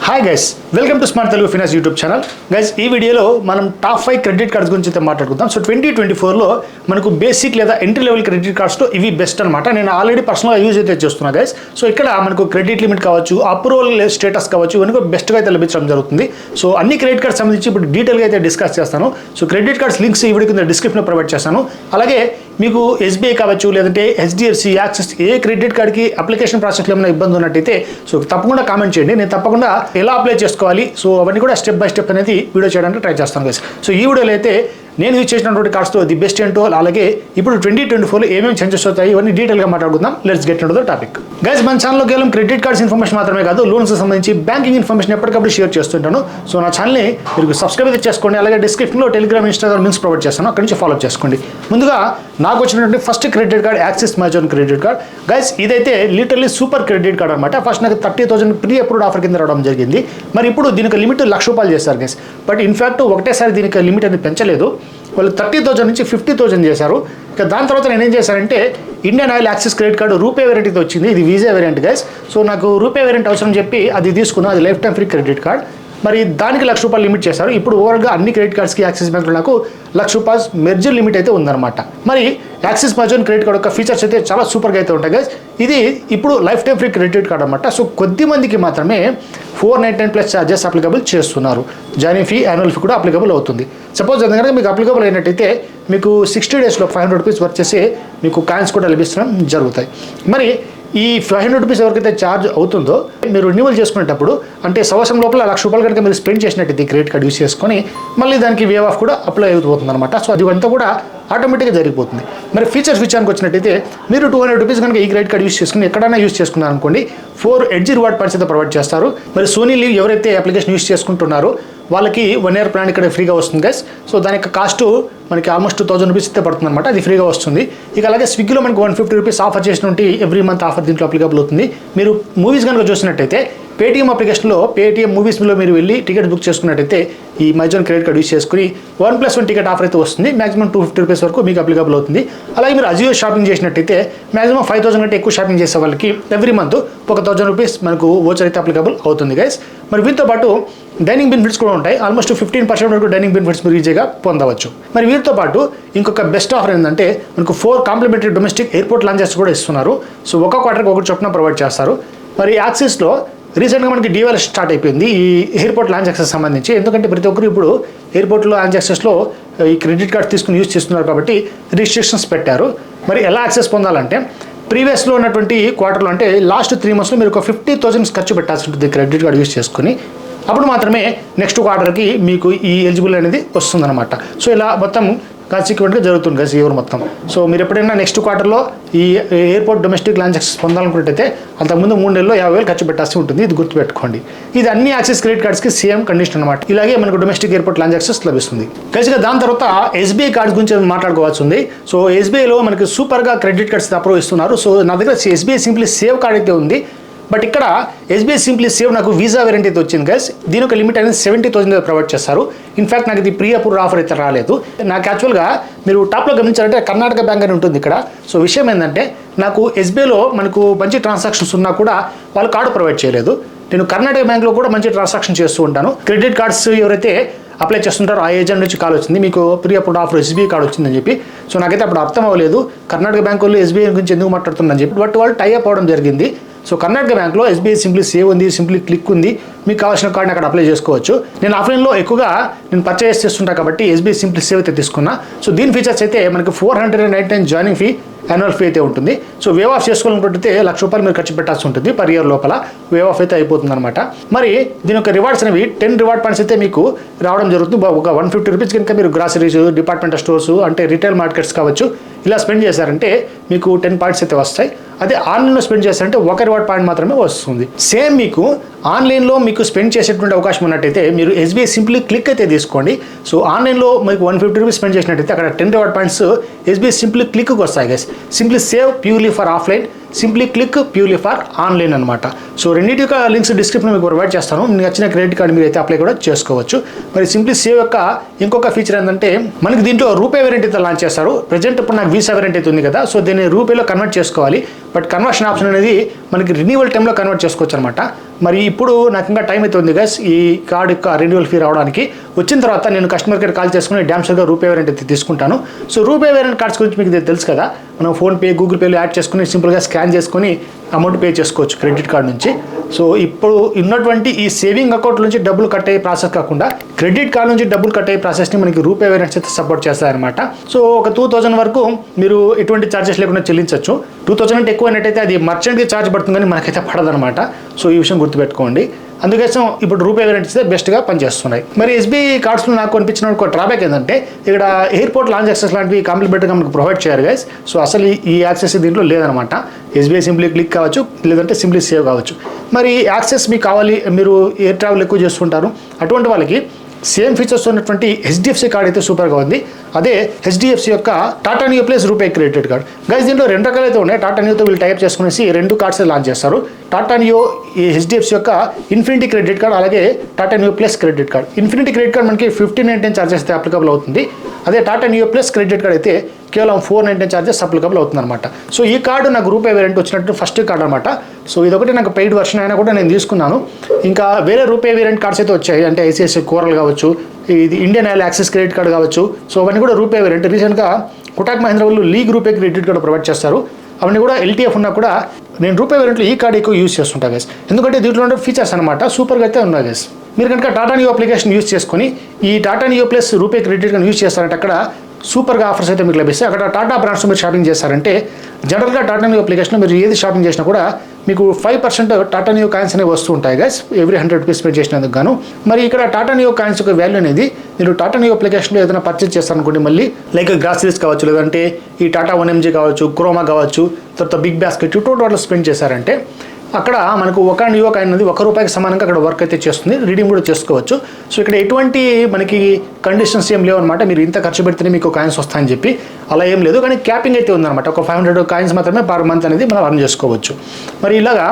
Hi guys, welcome to smart Telugu finance YouTube channel. Guys, ఈ వీడియోలో మనం టాప్ 5 క్రెడిట్ కార్డ్స్ గురించి అయితే మాట్లాడుకుందాం. సో 2024లో మనకు బేసిక్ లేదా ఎంట్రీ లెవెల్ క్రెడిట్ కార్డ్స్లో ఇవి బెస్ట్ అనమాట. నేను ఆల్రెడీ పర్సనల్గా యూజ్ అయితే చేస్తున్నా గైస్. సో ఇక్కడ మనకు క్రెడిట్ లిమిట్ కావచ్చు, అప్రూవల్ స్టేటస్ కావచ్చు, ఇవన్నీ బెస్ట్గా అయితే లభించడం జరుగుతుంది. సో అన్ని క్రెడిట్ కార్డ్స్ సంబంధించి ఇప్పుడు డీటెయిల్గా అయితే డిస్కస్ చేస్తాను. సో క్రెడిట్ కార్డ్స్ లింక్స్ ఈ వీడియో కింద డిస్క్రిప్షన్లో ప్రొవైడ్ చేస్తాను. అలాగే మీకు ఎస్బీఐ కావచ్చు, లేదంటే హెచ్డిఎఫ్సి, యాక్సిస్ ఏ క్రెడిట్ కార్డ్కి అప్లికేషన్ ప్రాసెస్లో ఏమైనా ఇబ్బంది ఉన్నట్టయితే సో తప్పకుండా కామెంట్ చేయండి. నేను తప్పకుండా ఎలా అప్లై చేసుకోవాలి, సో అవన్నీ కూడా స్టెప్ బై స్టెప్ అనేది వీడియో చేయడానికి ట్రై చేస్తాను గైస్. సో ఈ వీడియోలో అయితే నేను యూజ్ చేసినటువంటి కార్డ్స్తో ది బెస్ట్ ఏంటో, అలాగే ఇప్పుడు 2024లో ఏమేమి చేంజెస్ అవుతాయి, ఇవన్నీ డీటెయిల్గా మాట్లాడుకుందాం. Let's get into the topic. Guys, మన ఛానల్లో కేవలం క్రెడిట్ కార్డ్స్ ఇన్ఫర్మేషన్ మాత్రమే కాదు, లోన్స్ సంబంధించి బ్యాంకింగ్ ఇన్ఫర్మేషన్ ఎప్పటికప్పుడు షేర్ చేస్తుంటాను. సో నా ఛానల్ని మీరు సబ్స్క్రైబ్ అయితే చేసుకోండి. అలాగే డిస్క్రిప్షన్లో టెలిగ్రామ్, ఇన్స్టాగ్రామ్ లింక్స్ ప్రొవైడ్ చేస్తాను, అక్కడి నుంచి ఫాలో చేసుకోండి. ముందుగా నాకు వచ్చినటువంటి first credit card axis MyZone credit card. Guys, ఇదైతే లిటరల్లీ సూపర్ క్రెడిట్ కార్డ్ అనమాట. ఫస్ట్ నాకు 30,000 ప్రీ అప్రూవ్డ్ ఆఫర్ కింద రావడం జరిగింది. మరి ఇప్పుడు దీనికి లిమిట్ ₹1,00,000 చేశారు గైస్. బట్ ఇన్ఫ్యాక్ట్ ఒకటేసారి దీనికి లిమిట్ అనేది పెంచలేదు. వాళ్ళు 30,000 నుంచి 50,000 చేశారు. ఇక దాని తర్వాత నేను ఏం చేశానంటే Indian Oil Axis credit card RuPay వేరియంట్తో వచ్చింది. ఇది వీజా వేరియంట్ గైస్. సో నాకు రూపే వేరియంట్ అవసరం చెప్పి అది తీసుకున్నాను. అది life time free credit card. మరి దానికి ₹1,00,000 లిమిట్ చేశారు. ఇప్పుడు ఓవరాల్గా అన్ని క్రెడిట్ కార్డ్స్కి యాక్సిస్ బ్యాంక్లో నాకు ₹1,00,000 మెర్జర్ లిమిట్ అయితే ఉందన్నమాట. మరి యాక్సిస్ మైజోన్ క్రెడిట్ కార్డ్ యొక్క ఫీచర్స్ అయితే చాలా సూపర్గా అయితే ఉంటాయి గైస్. ఇది ఇప్పుడు life time free credit card అనమాట. సో కొద్ది మందికి మాత్రమే 499 ప్లస్ ఛార్జెస్ అప్లికబుల్ చేస్తున్నారు. జాయినింగ్ ఫీ, యాన్యువల్ ఫీ కూడా అప్లికబుల్ అవుతుంది. సపోజ్ ఎందుకంటే మీకు అప్లికబుల్ అయినట్టయితే మీకు 60 డేస్లో ₹500 వర్క్ చేసి మీకు కాయిన్స్ కూడా లభించడం జరుగుతాయి. మరి ఈ ₹500 ఎవరికైతే ఛార్జ్ అవుతుందో మీరు రెన్యువల్ చేసుకునేటప్పుడు, అంటే సంవత్సరం లోపల ₹1,00,000 కనుక మీరు స్పెండ్ చేసినట్టయితే క్రెడిట్ కార్డ్ యూస్ చేసుకొని మళ్ళీ దానికి వేవ్ ఆఫ్ కూడా అప్లై అవుతుంది అనమాట. సో అది అంతా కూడా ఆటోమేటిక్గా జరిగిపోతుంది. మరి ఫీచర్స్ విషయానికి వచ్చినట్టయితే మీరు ₹200 కనుక ఈ క్రెడిట్ కార్డ్ యూస్ చేసుకుని ఎక్కడైనా యూస్ చేసుకున్నారు అనుకోండి, 4 ఎడ్జీ రివార్డ్ పాయింట్స్ అయితే ప్రొవైడ్ చేస్తారు. మరి సోనీ లీవ్ ఎవరైతే అప్లికేషన్ యూస్ చేసుకుంటున్నారో వాళ్ళకి 1 ఇయర్ ప్లాన్ ఇక్కడ ఫ్రీగా వస్తుంది గైస్. సో దాని యొక్క కాస్ట్ మనకి ఆల్మోస్ట్ ₹1,000 అయితే పడుతుంది అనమాట. అది ఫ్రీగా వస్తుంది. ఇక అలాగే స్విగ్గీలో మనకి ₹150 ఆఫర్ చేసినట్టు ఎవ్రీ మంత్ ఆఫర్ దీంట్లో అప్లికబుల్ అవుతుంది. మీరు మూవీస్ కనుక చూసినట్టయితే పేటీఎం అప్లికేషన్లో పేటీఎం మూవీస్లో మీరు వెళ్ళి టికెట్ బుక్ చేసుకున్నట్టయితే ఈ మైజోన్ క్రెడిట్ కార్డ్ యూస్ చేసుకుని 1+1 టికెట్ ఆఫర్ అయితే వస్తుంది. మాక్సిమం ₹250 వరకు మీకు అప్లికబుల్ అవుతుంది. అలాగే మీరు అజియో షాపింగ్ చేసినట్టయితే మాక్సిమం 5,000 కంటే ఎక్కువ షాపింగ్ చేసే వాళ్ళకి ఎవ్రీ మంత్ ₹1,000 మనకు వోచర్ అయితే అప్లికబుల్ అవుతుంది గైస్. మరి వీటితో పాటు డైనింగ్ బెనిఫిట్స్ కూడా ఉంటాయి. ఆల్మోస్ట్ 15% వరకు డైనింగ్ బెనిఫిట్స్ మీరు ఈజీగా పొందవచ్చు. మరి వీటితో పాటు ఇంకొక బెస్ట్ ఆఫర్ ఏంటంటే మనకు 4 కాంప్లిమెంటరీ డొమెస్టిక్ ఎయిర్పోర్ట్ లాంచెస్ కూడా ఇస్తున్నారు. సో ఒక క్వార్టర్కి ఒకటి చొప్పున ప్రొవైడ్ చేస్తారు. మరి యాక్సిస్లో రీసెంట్గా మనకి డివెల్ స్టార్ట్ అయిపోయింది ఈ ఎయిర్పోర్ట్ లాంచ్ యాక్సెస్ సంబంధించి. ఎందుకంటే ప్రతి ఒక్కరు ఇప్పుడు ఎయిర్పోర్ట్లో లాంచ్ యాక్సెస్లో ఈ క్రెడిట్ కార్డ్ తీసుకుని యూజ్ చేస్తున్నారు కాబట్టి రిస్ట్రిక్షన్స్ పెట్టారు. మరి ఎలా యాక్సెస్ పొందాలంటే ప్రీవియస్లో ఉన్నటువంటి క్వార్టర్లో, అంటే లాస్ట్ 3 మంత్స్లో మీరు ఒక 50,000 ఖర్చు పెట్టాల్సి ఉంటుంది క్రెడిట్ కార్డ్ యూజ్ చేసుకుని. అప్పుడు మాత్రమే నెక్స్ట్ క్వార్టర్కి మీకు ఈ ఎలిజిబుల్ అనేది వస్తుందన్నమాట. సో ఇలా మొత్తం కాన్సిక్వెంట్గా జరుగుతుంది గైస్ ఇయర్ మొత్తం. సో మీరు ఎప్పుడైనా నెక్స్ట్ క్వార్టర్లో ఈ ఎయిర్పోర్ట్ డొమెస్టిక్ లాంచ్ యాక్సెస్ పొందాలనుకుంటే అంతకుముందు 3 నెలల్లో 50,000 ఖర్చు పెట్టాల్సి ఉంటుంది. ఇది గుర్తుపెట్టుకోండి. ఇది అన్ని యాక్సెస్ క్రెడిట్ కార్డ్స్కి సేమ్ కండిషన్ అనమాట. ఇలాగే మనకు డొమెస్టిక్ ఎయిర్పోర్ట్ లాంచ్ యాక్సెస్ లభిస్తుంది గైస్గా. దాని తర్వాత ఎస్బీఐ కార్డ్స్ గురించి మాట్లాడుకోవాల్సి ఉంది. సో ఎస్బీఐలో మనకి సూపర్గా క్రెడిట్ కార్డ్స్ అప్రూవ్ ఇస్తున్నారు. సో నా దగ్గర ఎస్బీఐ సింప్లీ సేవ్ కార్డ్ అయితే ఉంది. బట్ ఇక్కడ ఎస్బీఐ సింప్లీ సేవ్ నాకు వీజా వేరియంట్ అయితే వచ్చింది గైస్. దీని ఒక లిమిట్ అనేది 70,000 ప్రొవైడ్ చేస్తారు. ఇన్ఫాక్ట్ నాకు ఇది ప్రీ అప్రూవ్ ఆఫర్ అయితే రాలేదు. నాకు యాక్చువల్గా మీరు టాప్లో గమనించాలంటే కర్ణాటక బ్యాంక్ అని ఉంటుంది ఇక్కడ. సో విషయం ఏంటంటే నాకు ఎస్బీఐలో మనకు మంచి ట్రాన్సాక్షన్స్ ఉన్నా కూడా వాళ్ళు కార్డు ప్రొవైడ్ చేయలేదు. నేను కర్ణాటక బ్యాంక్లో కూడా మంచి ట్రాన్సాక్షన్ చేస్తూ ఉంటాను. క్రెడిట్ కార్డ్స్ ఎవరైతే అప్లై చేస్తుంటారో ఆ ఏజెంట్ నుంచి కాల్ వచ్చింది, మీకు pre approved offer SBI card వచ్చిందని చెప్పి. సో నాకైతే అప్పుడు అర్థం అవ్వలేదు కర్ణాటక బ్యాంక్ వాళ్ళు ఎస్బీఐ గురించి ఎందుకు మాట్లాడుతుందని చెప్పి. బట్ వాళ్ళు టై అప్ అవ్వడం జరిగింది. సో కర్ణాటక బ్యాంక్లో ఎస్బీఐ సింప్లీ సేవ్ ఉంది, సింప్లీ క్లిక్ ఉంది. మీకు కావాల్సిన కార్డ్ని అక్కడ అప్లై చేసుకోవచ్చు. నేను ఆఫ్లైన్లో ఎక్కువగా పర్చేస్ చేస్తుంటా కాబట్టి ఎస్బీఐ సింప్లీ సేవ్ అయితే తీసుకున్నా. సో దీని ఫీచర్స్ అయితే మనకి 499 జాయినింగ్ ఫీ, యాన్యువల్ ఫీ అయితే ఉంటుంది. సో వేవ్ ఆఫ్ చేసుకోవాలనుకుంటే ₹1,00,000 మీరు ఖర్చు పెట్టాల్సి ఉంటుంది. పర్ ఇయర్ లోపల వేవ్ ఆఫ్ అయితే అయిపోతుంది అనమాట. మరి దీని యొక్క రివార్డ్స్ అనేవి 10 రివార్డ్ పాయింట్స్ అయితే మీకు రావడం జరుగుతుంది. ఒక ₹150 కనుక మీరు గ్రాసరీస్, డిపార్ట్మెంటల్ స్టోర్స్, అంటే రిటైల్ మార్కెట్స్ కావచ్చు, ఇలా స్పెండ్ చేశారంటే మీకు 10 పాయింట్స్ అయితే వస్తాయి. అదే ఆన్లైన్లో స్పెండ్ చేశారంటే ఒక రివార్డ్ పాయింట్ మాత్రమే వస్తుంది. సేమ్ మీకు ఆన్లైన్లో మీకు స్పెండ్ చేసేటువంటి అవకాశం ఉన్నట్టయితే మీరు ఎస్బీఐ సింప్లీ క్లిక్ అయితే తీసుకోండి. సో ఆన్లైన్లో మీకు ₹150 స్పెండ్ చేసినట్టయితే అక్కడ 10 రివార్డ్ పాయింట్స్ ఎస్బీఐ సింప్లీ క్లిక్కి వస్తాయి guys. Simply save purely for offline, simply click purely for online అనమాట. సో రెండింటి యొక్క లింక్స్ డిస్క్రిప్షన్లో మీకు ప్రొవైడ్ చేస్తాను. మీకు నచ్చిన క్రెడిట్ కార్డు మీరు అయితే అప్లై కూడా చేసుకోవచ్చు. మరి సింప్లీ సేవ్ యొక్క ఇంకొక ఫీచర్ ఏంటంటే మనకి దీంట్లో రూపే వేరియంట్ అయితే లాంచ్ చేస్తారు. ప్రజెంట్ ఇప్పుడు నాకు వీసా వేరియంట్ అయితే ఉంది కదా, సో దీన్ని రూపేలో కన్వర్ట్ చేసుకోవాలి. బట్ కన్వర్షన్ ఆప్షన్ అనేది మనకి రిన్యూవల్ టైంలో కన్వర్ట్ చేసుకోవచ్చు అనమాట. మరి ఇప్పుడు నాకు ఇంకా టైం అయితే ఉంది గైస్ ఈ కార్డ్ యొక్క రెన్యువల్ ఫీ రావడానికి. వచ్చిన తర్వాత నేను కస్టమర్ కేర్ కాల్ చేసుకుని డ్యామ్ షూర్గా రూపే వేరియంట్ అయితే తీసుకుంటాను. సో రూపే వేరియంట్ కార్డ్స్ గురించి మీకు తెలుసు కదా, మనం ఫోన్పే గూగుల్ పేలో యాడ్ చేసుకుని సింపుల్గా స్కాన్ చేసుకుని అమౌంట్ పే చేసుకోవచ్చు క్రెడిట్ కార్డ్ నుంచి. సో ఇప్పుడు ఉన్నటువంటి ఈ సేవింగ్ అకౌంట్ నుంచి డబ్బులు కట్ అయ్యే ప్రాసెస్ కాకుండా క్రెడిట్ కార్డ్ నుంచి డబ్బులు కట్ అయ్యే ప్రాసెస్ని మనకి రూపే వేరియంట్స్ అయితే సపోర్ట్ చేస్తాయన్నమాట. సో ఒక 2000 వరకు మీరు ఎటువంటి ఛార్జెస్ లేకుండా చెల్లించవచ్చు. 2000 అంటే ఎక్కువ అయినట్టయితే అది మర్చెంట్కి ఛార్జ్ పడుతుంది కానీ మనకైతే పడదనమాట. సో ఈ విషయం గుర్తుపెట్టుకోండి. అందుకోసం ఇప్పుడు రూపే వేరియంట్స్ బెస్ట్గా పనిచేస్తున్నాయి. మరి ఎస్బీఐ కార్డ్స్లో నాకు అనిపించిన ఒక డ్రాబ్యాక్ ఏంటంటే ఇక్కడ ఎయిర్పోర్ట్ లాంచ్ యాక్సెస్ లాంటివి కాంప్లిమెంటరీగా మనకు ప్రొవైడ్ చేయాలి గైస్. సో అసలు ఈ యాక్సెస్ దీంట్లో లేదనమాట. ఎస్బీఐ సింప్లీ క్లిక్ కావచ్చు, లేదంటే సింప్లీ సేవ్ కావచ్చు. మరి యాక్సెస్ మీకు కావాలి, మీరు ఎయిర్ ట్రావెల్ ఎక్కువ చేస్తుంటారు, అటువంటి వాళ్ళకి సేమ్ ఫీచర్స్ ఉన్నటువంటి హెచ్డిఎఫ్సి కార్డ్ అయితే సూపర్గా ఉంది. అదే హెచ్డిఎఫ్సి యొక్క Tata neo plus RuPay credit card. Guys దీంట్లో 2 రకాలు అయితే ఉన్నాయి. టాటా నియోతో వీళ్ళు టైప్ చేసుకునేసి 2 కార్డ్స్ లాంచ్ చేస్తారు. టాటా నియో ఈ హెచ్డిఎఫ్సి యొక్క ఇన్ఫినిటీ క్రెడిట్ కార్డ్, అలాగే Tata neo plus credit card. Infinity credit card మనకి 1599 ఛార్జెస్ అయితే అప్లికబుల్ అవుతుంది. అదే Tata neo plus credit card అయితే కేవలం 499 ఛార్జెస్ అప్లికబుల్ అవుతుంది అనమాట. సో ఈ కార్డు నాకు రూపే వేరియంట్ వచ్చినట్టు ఫస్ట్ కార్డ్ అనమాట. సో ఇదొకటి నాకు పెయిడ్ వర్షన్ అయినా కూడా నేను తీసుకున్నాను. ఇంకా వేరే రూపే వేరియంట్ కార్డ్స్ అయితే వచ్చాయి, అంటే ఐసిఐసిఐ కోరల్ కావచ్చు, ఇది Indian oil access credit card కావచ్చు. సో అవన్నీ కూడా రూపే వేరియంట్. రీసెంట్గా కోటక్ మహీంద్రా వాళ్ళు league RuPay credit card provide చేస్తారు. అవన్నీ కూడా ఎల్టీఎఫ్ ఉన్నా కూడా నేను రూపే వేరియంట్లో ఈ కార్డ్ ఎక్కువ యూస్ చేస్తుంటాను గైస్. ఎందుకంటే దీంట్లో ఉండే ఫీచర్స్ అనమాట సూపర్గా అయితే ఉన్నాయి గైస్. మీరు కనుక టాటా నియో అప్లికేషన్ యూస్ చేసుకొని ఈ Tata neo plus RuPay credit card use చేస్తారంటే అక్కడ సూపర్గా ఆఫర్స్ అయితే మీకు లభిస్తాయి. అక్కడ టాటా బ్రాండ్స్ మీరు షాపింగ్ చేస్తారంటే జనరల్గా టాటా నియో అప్లికేషన్ మీరు ఏది షాపింగ్ చేసినా కూడా మీకు 5% టాటా నియో కాయిన్స్ అనేవి వస్తూ ఉంటాయి గైస్ ఎవ్రీ 100 రూపీస్ పే చేసినందుకు గాను. మరి ఇక్కడ టాటా నియో కాయిన్స్ యొక్క వాల్యూ అనేది మీరు టాటా నియో అప్లికేషన్లో ఏదైనా పర్చేస్ చేస్తారనుకోండి, మళ్ళీ లైక్ గ్రాసరీస్ కావచ్చు, లేదంటే ఈ టాటా 1MG కావచ్చు, క్రోమా కావచ్చు, తర్వాత బిగ్ బాస్కెట్ టోటల్ స్పెండ్ చేశారంటే అక్కడ మనకు ఒక నియో కాయిన్ అనేది ₹1 సమానంగా అక్కడ వర్క్ అయితే చేస్తుంది. రీడీమ్ కూడా చేసుకోవచ్చు. సో ఇక్కడ ఎటువంటి మనకి కండిషన్స్ ఏం లేవు అనమాట. మీరు ఇంత ఖర్చు పెడితేనే మీకు కాయిన్స్ వస్తాయని చెప్పి అలా ఏం లేదు. కానీ క్యాపింగ్ అయితే ఉందన్నమాట. ఒక 500 కాయిన్స్ మాత్రమే పర్ మంత్ అనేది మనం అర్న్ చేసుకోవచ్చు. మరి ఇలాగా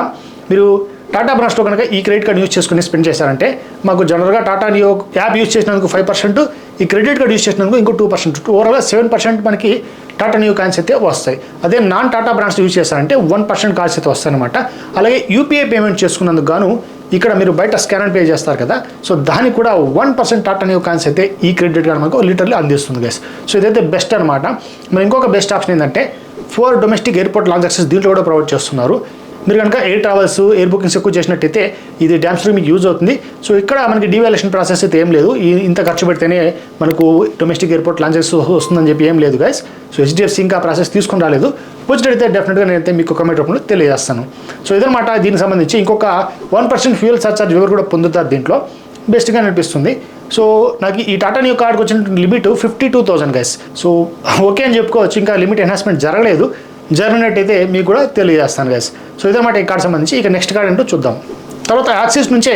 మీరు టాటా బ్రాంచ్లో కనుక ఈ క్రెడిట్ కార్డ్ యూజ్ చేసుకుని స్పెండ్ చేశారంటే మాకు జనరల్గా టాటా నియో యాప్ యూజ్ చేసినందుకు 5%, ఈ క్రెడిట్ కార్డ్ యూజ్ చేసినందుకు ఇంకో 2%, ఓవరాల్గా 7% మనకి టాటా నియో కాయిన్స్ అయితే వస్తాయి. అదే నాన్ టాటా బ్రాంచ్ యూజ్ చేస్తారంటే 1% కార్డ్స్ అయితే వస్తాయి అనమాట. అలాగే యూపీఐ పేమెంట్ చేసుకున్నందుకు గాను ఇక్కడ మీరు బయట స్కాన్ అండ్ పే చేస్తారు కదా, సో దానికి కూడా 1% టాటా నియో కాయిన్స్ అయితే ఈ క్రెడిట్ కార్డ్ మనకు లిటరల్లీ అందిస్తుంది గైస్. సో ఇదైతే బెస్ట్ అనమాట. మరి ఇంకొక బెస్ట్ ఆప్షన్ ఏంటంటే 4 డొమెస్టిక్ ఎయిర్పోర్ట్ లాంచ్ యాక్సెస్ దీంట్లో కూడా ప్రొవైడ్ చేస్తున్నారు. మీరు కనుక ఎయిర్ ట్రావెల్స్, ఎయిర్ బుకింగ్స్ ఎక్కువ చేసినట్టయితే ఇది డ్యామ్ స్టోర్ మీకు యూజ్ అవుతుంది. సో ఇక్కడ మనకి డివాల్యుయేషన్ ప్రాసెస్ అయితే ఏం లేదు. ఇంత ఖర్చు పెడితేనే మనకు డొమెస్టిక్ ఎయిర్పోర్ట్ లాంచ్ వస్తుందని చెప్పి ఏం లేదు గైస్. సో హెచ్డిఎఫ్సి ఇంకా ప్రాసెస్ తీసుకుని రాలేదు. వచ్చినట్టయితే డెఫినెట్గా నేనైతే మీకు కమెంట్ రూపంలో తెలియజేస్తాను. సో ఇదన్నమాట దీనికి సంబంధించి. ఇంకొక 1% ఫ్యూయల్ సర్చార్జ్ ఎవరు కూడా పొందుతారు దీంట్లో, బెస్ట్గా అనిపిస్తుంది. సో నాకు ఈ టాటా నియో కార్డ్కి వచ్చిన లిమిట్ 52,000 గైస్. సో ఓకే అని చెప్పుకోవచ్చు. ఇంకా లిమిట్ ఎన్హాన్స్మెంట్ జరగలేదు. జరిగినట్టయితే మీకు కూడా తెలియజేస్తాను గైస్. సో ఇదన్నమాట ఈ కార్డ్ సంబంధించి. ఇక నెక్స్ట్ కార్డ్ ఏంటో చూద్దాం. తర్వాత యాక్సిస్ నుంచే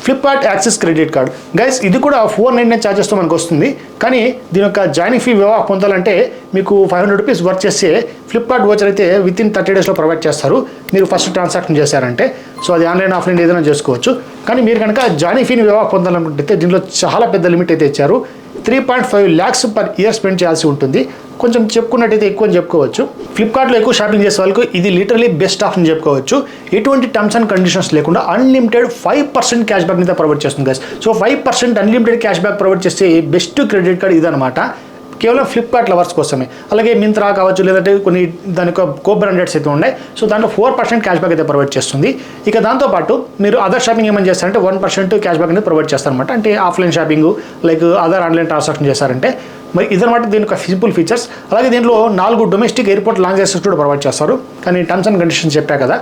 Flipkart axis credit card guys. ఇది కూడా 499 ఛార్జెస్తో మనకు వస్తుంది. కానీ దీని యొక్క జాయినింగ్ ఫీ వివాహ పొందాలంటే మీకు 500 రూపీస్ వర్క్ చేస్తే ఫ్లిప్కార్ట్ వోచర్ అయితే వితిన్ 30 డేస్లో ప్రొవైడ్ చేస్తారు మీరు ఫస్ట్ ట్రాన్సాక్షన్ చేశారంటే. సో అది ఆన్లైన్ ఆఫ్లైన్ ఏదైనా చేసుకోవచ్చు. కానీ మీరు కనుక జాయినింగ్ ఫీని వివాహ పొందాలనుకుంటే దీంట్లో చాలా పెద్ద లిమిట్ అయితే ఇచ్చారు. 3.5 lakhs పర్ ఇయర్ స్పెండ్ చేయాల్సి ఉంటుంది. కొంచెం చెప్పుకున్నట్టయితే ఎక్కువ అని చెప్పుకోవచ్చు. ఫ్లిప్కార్ట్లో ఎక్కువ షాపింగ్ చేసే వాళ్ళకు ఇది లిటరలీ బెస్ట్ ఆప్షన్ చెప్పుకోవచ్చు. ఎటువంటి టర్మ్స్ అండ్ కండిషన్స్ లేకుండా అన్లిమిటెడ్ 5% క్యాష్ బ్యాక్ మీద ప్రొవైడ్ చేస్తుంది guys. So 5% unlimited cash back provide చేసే బెస్ట్ క్రెడిట్ కార్డ్ ఇదనమాట. కేవలం ఫ్లిప్కార్ట్ లవర్స్ కోసమే. అలాగే మింత్రా కావచ్చు, లేదంటే కొన్ని దాని యొక్క కో బ్రాండెడ్స్ అయితే ఉన్నాయి. సో దాంట్లో 4% క్యాష్ బ్యాక్ అయితే ప్రొవైడ్ చేస్తుంది. ఇక దాంతోపాటు మీరు అదర్ షాపింగ్ ఏమని చేస్తారంటే 1% క్యాష్ బ్యాక్ అనేది ప్రొవైడ్ చేస్తారనమాట. అంటే offline shopping like other online transaction చేశారంటే. మరి ఇదనమాట దీని యొక్క సింపుల్ ఫీచర్స్. అలాగే దీంట్లో 4 డొమెస్టిక్ ఎయిర్పోర్ట్ లాంచ్ యాక్సెస్ కూడా ప్రొవైడ్ చేస్తారు. కానీ టర్మ్స్ అండ్ కండిషన్స్ చెప్పా కదా.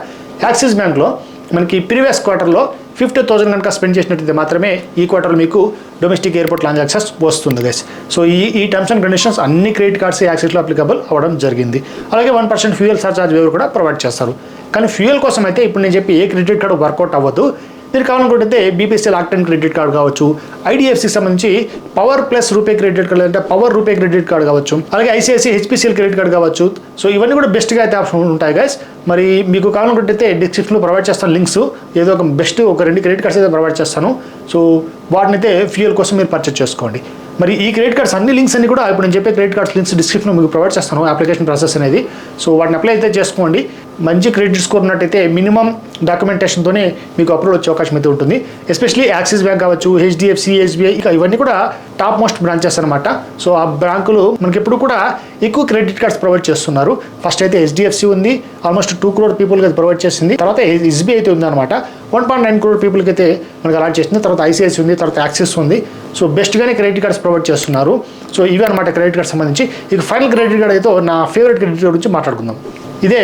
యాక్సిస్ బ్యాంక్లో మనకి ప్రీవియస్ క్వార్టర్లో 50,000 కనుక స్పెండ్ చేసినట్టయితే మాత్రమే ఈ క్వార్టర్ మీకు డొమెస్టిక్ ఎయిర్పోర్ట్ లాంచ్ యాక్సెస్ వస్తుంది గైస్. సో ఈ టర్మ్స్ అండ్ కండిషన్స్ అన్ని క్రెడిట్ కార్డ్స్ యాక్సెస్లో అప్లికబుల్ అవ్వడం జరిగింది. అలాగే 1% ఫ్యూయల్ సర్చార్జ్ వేవ్ కూడా ప్రొవైడ్ చేస్తారు. కానీ ఫ్యూయల్ కోసం అయితే ఇప్పుడు నేను చెప్పి ఏ క్రెడిట్ కార్డు వర్కౌట్ అవ్వదు. మీరు కావాలనుకుంటే బీపీసీఎల్ ఆక్టెన్ క్రెడిట్ కార్డ్ కావచ్చు, ఐడిఎఫ్సికి సంబంధించి power plus RuPay credit card అంటే పవర్ రూపే క్రెడిట్ కార్డ్ కావచ్చు, అలాగే ఐసిఐసిఐ హెచ్పిసిఎల్ క్రెడిట్ కార్డ్ కావచ్చు. సో ఇవన్నీ కూడా బెస్ట్గా అయితే ఆప్షన్ ఉంటాయి గైస్. మరి మీకు కావాలనుకుంటే డిస్క్రిప్షన్లో ప్రొవైడ్ చేస్తాను లింక్స్. ఏదో ఒక బెస్ట్ ఒక 2 క్రెడిట్ కార్డ్స్ అయితే ప్రొవైడ్ చేస్తాను. సో వాటిని అయితే ఫ్యూయల్ కోసం మీరు పర్చేస్ చేసుకోండి. మరి ఈ క్రెడిట్ కార్డ్స్ అన్ని లింక్స్ అన్ని కూడా ఇప్పుడు నేను చెప్పే క్రెడిట్ కార్డ్స్ లింక్స్ డిస్క్రిప్షన్లో మీకు ప్రొవైడ్ చేస్తాను అప్లికేషన్ ప్రాసెస్ అనేది. సో వాటిని అప్లై అయితే చేసుకోండి. మంచి క్రెడిట్ స్కోర్ ఉన్నట్టయితే మినిమం డాక్యుమెంటేషన్తోనే మీకు అప్రూవల్ వచ్చే అవకాశం అయితే ఉంటుంది. ఎస్పెషలీ యాక్సిస్ బ్యాంక్ కావచ్చు, హెచ్డిఎఫ్సి, ఎస్బీఐ ఇవన్నీ కూడా టాప్ మోస్ట్ బ్రాంచెస్ అనమాట. సో ఆ బ్యాంకులు మనకి ఎప్పుడు కూడా ఎక్కువ క్రెడిట్ కార్డ్స్ ప్రొవైడ్ చేస్తున్నారు. ఫస్ట్ అయితే హెచ్డిఎఫ్సి ఉంది, ఆల్మోస్ట్ 2 crore పీపుల్కి అయితే ప్రొవైడ్ చేసింది. తర్వాత ఎస్బీఐ అయితే ఉంది అనమాట, 1.9 crore పీపుల్కి అయితే మనకి అలాట్ చేసింది. తర్వాత ఐసిఐసి ఉంది, తర్వాత యాక్సిస్ ఉంది. సో బెస్ట్గానే క్రెడిట్ కార్డ్స్ ప్రొవైడ్ చేస్తున్నారు. సో ఇవి అనమాట క్రెడిట్ కార్డ్ సంబంధించి. ఇక ఫైనల్ క్రెడిట్ కార్డ్ అయితే నా ఫేవరెట్ క్రెడిట్ కార్డ్ గురించి మాట్లాడుకుందాం. ఇదే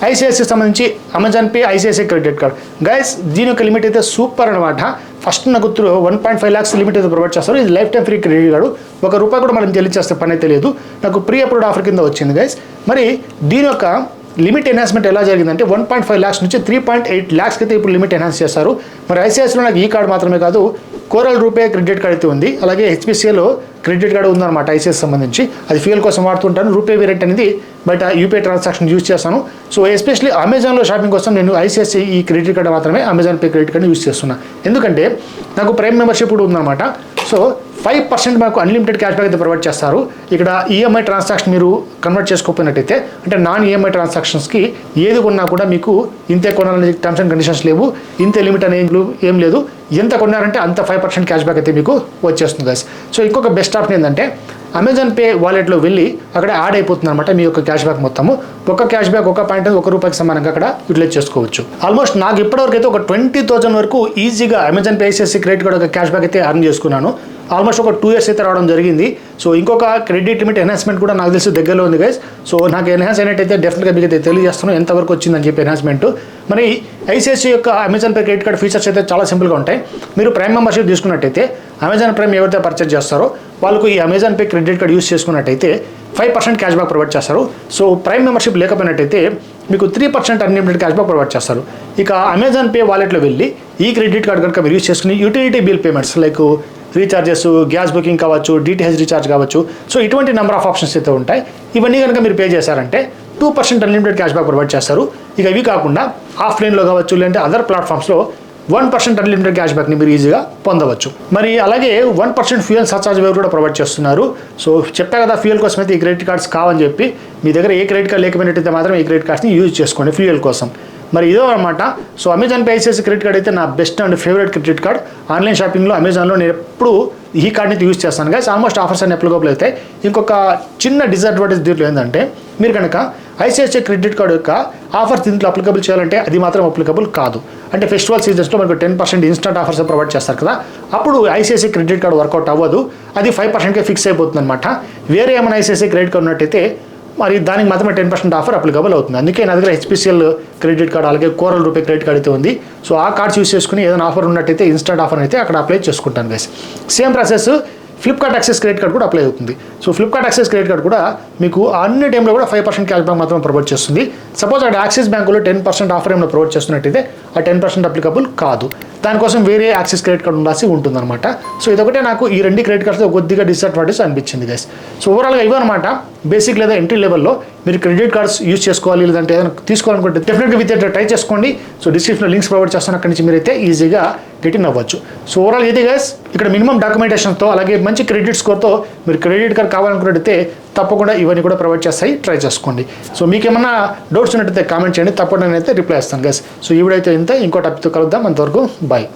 ఐసిఐసిఐ సంబంధించి Amazon pay ICICI credit card. Guys దీని యొక్క లిమిట్ అయితే సూపర్ అనమాట. ఫస్ట్ నాకు 1.5 lakhs లిమిట్ అయితే ప్రొవైడ్ చేస్తారు. ఇది life time free credit card. ₹1 కూడా మనం చెల్లించేస్తే పని అయితే లేదు. నాకు ప్రీ అప్రూవ్డ్ ఆఫర్ కింద వచ్చింది గైస్. మరి దీని యొక్క లిమిట్ ఎన్హాన్స్మెంట్ ఎలా జరిగిందంటే 1.5 lakhs నుంచి 3.8 lakhs అయితే ఇప్పుడు లిమిట్ ఎన్హాన్స్ చేస్తారు. మరి ఐసిఐసిఐలో నాకు ఈ కార్డు మాత్రమే కాదు, కోరల్ రూపే క్రెడిట్ కార్డ్ అయితే ఉంది. అలాగే హెచ్పిసిఎల్లో క్రెడిట్ కార్డు ఉందన్నమాట ఐసిఐసిఐ సంబంధించి. అది ఫ్యూయల్ కోసం వాడుతుంటాను. రూపే వేరియంట్ అనేది బయట యూపీఐ ట్రాన్సాక్షన్ యూజ్ చేస్తాను. సో ఎస్పెషల్లీ అమెజాన్లో షాపింగ్ కోసం నేను ఐసిఐసిఐ ఈ క్రెడిట్ కార్డు మాత్రమే Amazon pay credit card use చేస్తున్నాను. ఎందుకంటే నాకు ప్రైమ్ మెంబర్షిప్ కూడా ఉందన్నమాట. సో 5% మాకు అన్లిమిటెడ్ క్యాష్ బ్యాక్ అయితే ప్రొవైడ్ చేస్తారు. ఇక్కడ ఈఎంఐ ట్రాన్సాక్షన్ మీరు కన్వర్ట్ చేసుకోకపోయినట్టయితే, అంటే నాన్ ఈఎంఐ ట్రాన్సాక్షన్స్కి ఏది కొన్నా కూడా మీకు ఇంతే కొనాలని టర్మ్స్ అండ్ కండిషన్స్ లేవు, ఇంతే లిమిట్ అనేది ఏం లేదు. ఎంత కొన్నారంటే అంత 5% క్యాష్ బ్యాక్ అయితే మీకు వచ్చేస్తుంది గైస్. సో ఇంకొక బెస్ట్ ఆప్షన్ ఏంటంటే అమెజాన్ పే వాలెట్లో వెళ్ళి అక్కడ యాడ్ అయిపోతుంది అనమాట మీ యొక్క క్యాష్ బ్యాక్ మొత్తము. ఒక క్యాష్ బ్యాక్ ఒక పాయింట్ ₹1 సమానంగా అక్కడ యూటిలైజ్ చేసుకోవచ్చు. ఆల్మోస్ట్ నాకు ఇప్పటివరకు అయితే ఒక 20,000 వరకు ఈజీగా Amazon pay ICICI credit card ఒక క్యాష్ బ్యాక్ అయితే అర్న్ చేసుకున్నాను. ఆల్మోస్ట్ ఒక 2 years అయితే రావడం జరిగింది. సో ఇంకొక క్రెడిట్ లిమిట్ ఎన్హాన్స్మెంట్ కూడా నాకు తెలిసి దగ్గరలో ఉంది గైస్. సో నాకు ఎన్హాన్స్ అయినట్టయితే డెఫినెట్గా మీకు అయితే తెలియజేస్తాను ఎంతవరకు వచ్చిందని చెప్పి ఎన్హాన్స్మెంట్. మరి ఐసిఐసిఐ యొక్క Amazon pay credit card features అయితే చాలా సింపుల్గా ఉంటాయి. మీరు ప్రైమ్ మెంబర్షిప్ తీసుకున్నట్టయితే అమెజాన్ ప్రైమ్ ఎవరైతే పర్చేజ్ చేస్తారో వాళ్ళకు ఈ Amazon pay credit card use చేసుకున్నట్టయితే 5% క్యాష్ బ్యాక్ ప్రొవైడ్ చేస్తారు. సో ప్రైమ్ మెంబర్షిప్ లేకపోయినట్టయితే మీకు 3% అన్లిమిటెడ్ క్యాష్ బ్యాక్ ప్రొవైడ్ చేస్తారు. ఇక అమెజాన్ పే వాలెట్లో వెళ్ళి ఈ క్రెడిట్ కార్డ్ కనుక మీరు యూస్ చేసుకుని utility bill payments like recharges, gas booking కావచ్చు, డిటిహెచ్ రీఛార్జ్ కావచ్చు, సో ఇటువంటి నెంబర్ ఆఫ్ ఆప్షన్స్ అయితే ఉంటాయి. ఇవన్నీ కనుక మీరు పే చేశారంటే 2% అన్లిమిటెడ్ క్యాష్ బ్యాక్ ప్రొవైడ్ చేస్తారు. ఇక ఇవి కాకుండా ఆఫ్లైన్లో కావచ్చు, లేదంటే అదర్ ప్లాట్ఫామ్స్లో 1% అన్లిమిటెడ్ క్యాష్ బ్యాక్ని మీరు ఈజీగా పొందవచ్చు. మరి అలాగే 1% ఫ్యూయల్ సర్చార్జ్ వేవ్ కూడా ప్రొవైడ్ చేస్తున్నారు. సో చెప్పా కదా ఫ్యూయల్ కోసం అయితే ఈ క్రెడిట్ కార్డ్స్ కావాలని చెప్పి. మీ దగ్గర ఏ క్రెడిట్ కార్డ్ లేకపోయినట్టయితే మాత్రం ఈ క్రెడిట్ కార్డ్స్ని యూజ్ చేసుకోండి ఫ్యూయల్ కోసం. మరి ఇదో అనమాట. So Amazon pay ICICI credit card అయితే నా best and favourite credit card. Online షాపింగ్లో అమెజాన్లో నేను ఎప్పుడు ఈ కార్డ్ని అయితే యూజ్ చేస్తాను గైస్. ఆల్మోస్ట్ ఆఫర్స్ అన్ని అప్లికబుల్ అవుతాయి. ఇంకొక చిన్న డిసడ్వాంటేజ్ దీంట్లో ఏంటంటే మీరు కనుక ఐసిఐసిఐ క్రెడిట్ కార్డు యొక్క ఆఫర్స్ దీంట్లో అప్లికబుల్ చేయాలంటే అది మాత్రం అప్లికబుల్ కాదు. అంటే ఫెస్టివల్ సీజన్స్లో మనకు 10% ఇన్స్టెంట్ ఆఫర్స్ ప్రొవైడ్ చేస్తారు కదా, అప్పుడు ఐసిఐసిఐ క్రెడిట్ కార్డు వర్కౌట్ అవ్వదు. అది 5%కే ఫిక్స్ అయిపోతుంది అనమాట. వేరే ఏమైనా ఐసిఐసిఐ క్రెడిట్ కార్డు ఉన్నట్టయితే మరి దానికి మాత్రమే 10% ఆఫర్ అప్లికబుల్ అవుతుంది. అందుకే నా దగ్గర హెచ్పిసిఎల్ క్రెడిట్ కార్డ్ అలాగే కోరల్ రూపే క్రెడిట్ కార్డ్ అయితే ఉంది. సో ఆ కార్డ్స్ యూస్ చేసుకుని ఏదైనా ఆఫర్ ఉన్నట్టయితే ఇన్స్టెంట్ ఆఫర్ అయితే అక్కడ అప్లై చేసుకుంటాను guys. Same process Flipkart access credit card కూడా అప్లై అవుతుంది. So Flipkart access credit card కూడా మీకు అన్ని టైంలో కూడా 5% క్యాష్ బ్యాక్ మాత్రం ప్రొవైడ్ చేస్తుంది. సపోజ్ అక్కడ యాక్సిస్ బ్యాంకులో 10% ఆఫర్ ఏమైనా ప్రొవైడ్ చేస్తున్నట్టయితే ఆ 10% అప్లికబుల్ కాదు. దానికోసం వేరే యాక్సిస్ క్రెడిట్ కార్డ్ ఉండాల్సి ఉంటుందన్నమాట. సో ఇదొకటే నాకు ఈ 2 క్రెడిట్ కార్డ్స్తో కొద్దిగా డిసడ్వాంటేజ్ అనిపించింది గైస్. సో ఓవరాల్గా ఇవన్నమాట బేసిక్ లేదా ఎంట్రీ లెవెల్లో మీరు క్రెడిట్ కార్డ్స్ యూస్ చేసుకోవాలి లేదంటే ఏదైనా తీసుకోవాలనుకుంటే డెఫినెట్గా విత్ ట్రై చేసుకోండి. సో డిస్క్రిప్షన్లో లింక్స్ ప్రొవైడ్ చేస్తాను, అక్కడి నుంచి మీరైతే ఈజీగా గెట్ ఇన్ అవ్వచ్చు. సో ఓవరాల్ ఇది గైస్, ఇక్కడ మినిమం డాక్యుమెంటేషన్తో అలాగే మంచి క్రెడిట్ స్కోర్తో మీరు క్రెడిట్ కార్డ్ కావాలనుకున్నట్టయితే తప్పకుండా ఇవన్నీ కూడా ప్రొవైడ్ చేస్తాయి, ట్రై చేసుకోండి. సో మీకు ఏమన్నా డౌట్స్ ఉన్నట్టయితే కామెంట్ చేయండి, తప్పకుండా నేనైతే రిప్లై ఇస్తాను గైస్. సో ఈ వీడియో అయితే ఇంత, ఇంకో టాపిక్తో కలుద్దాం. అంతవరకు బాయ్.